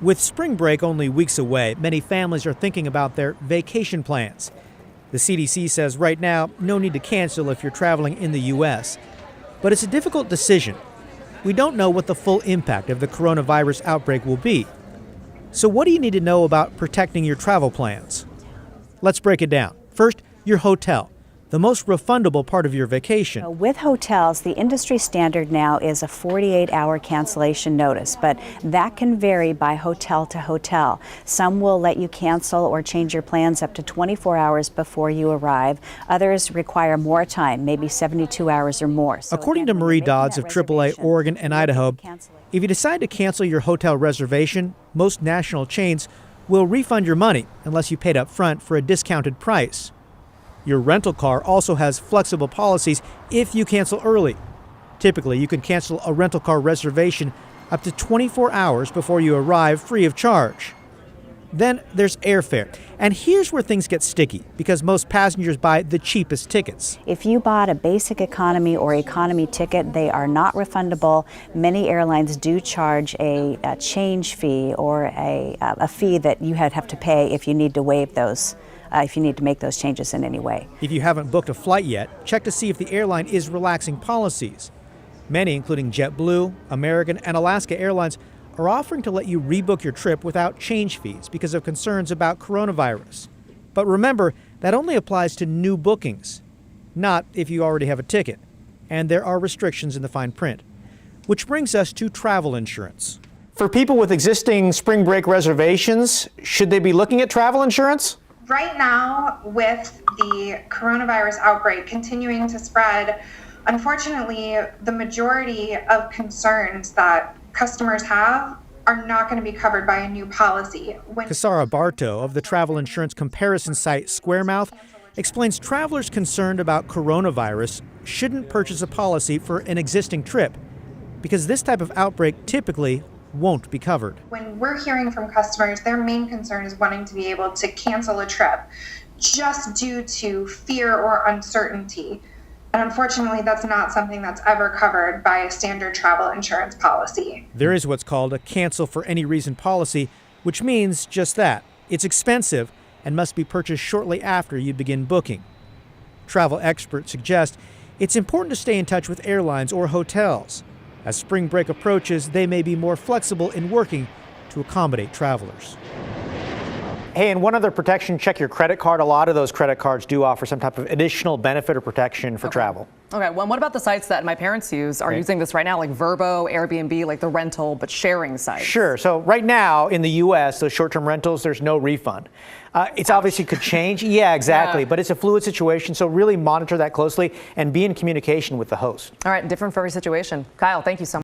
With spring break only weeks away, many families are thinking about their vacation plans. The CDC says right now, no need to cancel if you're traveling in the U.S. But it's a difficult decision. We don't know what the full impact of the coronavirus outbreak will be. So what do you need to know about protecting your travel plans? Let's break it down. First, your hotel, the most refundable part of your vacation. With hotels, the industry standard now is a 48-hour cancellation notice, but that can vary by hotel to hotel. Some will let you cancel or change your plans up to 24 hours before you arrive. Others require more time, maybe 72 hours or more. According to Marie Dodds of AAA Oregon and Idaho, if you decide to cancel your hotel reservation, most national chains will refund your money unless you paid up front for a discounted price. Your rental car also has flexible policies if you cancel early. Typically, you can cancel a rental car reservation up to 24 hours before you arrive free of charge. Then there's airfare. And here's where things get sticky because most passengers buy the cheapest tickets. If you bought a basic economy or economy ticket, they are not refundable. Many airlines do charge a change fee or a fee that you have to pay if you need to waive those. If you need to make those changes in any way. If you haven't booked a flight yet, check to see if the airline is relaxing policies. Many, including JetBlue, American, and Alaska Airlines, are offering to let you rebook your trip without change fees because of concerns about coronavirus. But remember, that only applies to new bookings, not if you already have a ticket. And there are restrictions in the fine print. Which brings us to travel insurance. For people with existing spring break reservations, should they be looking at travel insurance? Right now, with the coronavirus outbreak continuing to spread, unfortunately, the majority of concerns that customers have are not going to be covered by a new policy. Casara Barto of the travel insurance comparison site Squaremouth explains travelers concerned about coronavirus shouldn't purchase a policy for an existing trip because this type of outbreak typically won't be covered. When we're hearing from customers, their main concern is wanting to be able to cancel a trip just due to fear or uncertainty. And unfortunately, that's not something that's ever covered by a standard travel insurance policy. There is what's called a cancel for any reason policy, which means just that. It's expensive and must be purchased shortly after you begin booking. Travel experts suggest it's important to stay in touch with airlines or hotels. As spring break approaches, they may be more flexible in working to accommodate travelers. Hey, and one other protection, check your credit card. A lot of those credit cards do offer some type of additional benefit or protection for travel. Okay, well, what about the sites that my parents use are using this right now, like Vrbo, Airbnb, like the rental but sharing sites? Sure. So right now in the U.S., those short-term rentals, there's no refund. It's obviously could change. Yeah, exactly. Yeah. But it's a fluid situation. So really monitor that closely and be in communication with the host. All right, different for every situation. Kyle, thank you so much.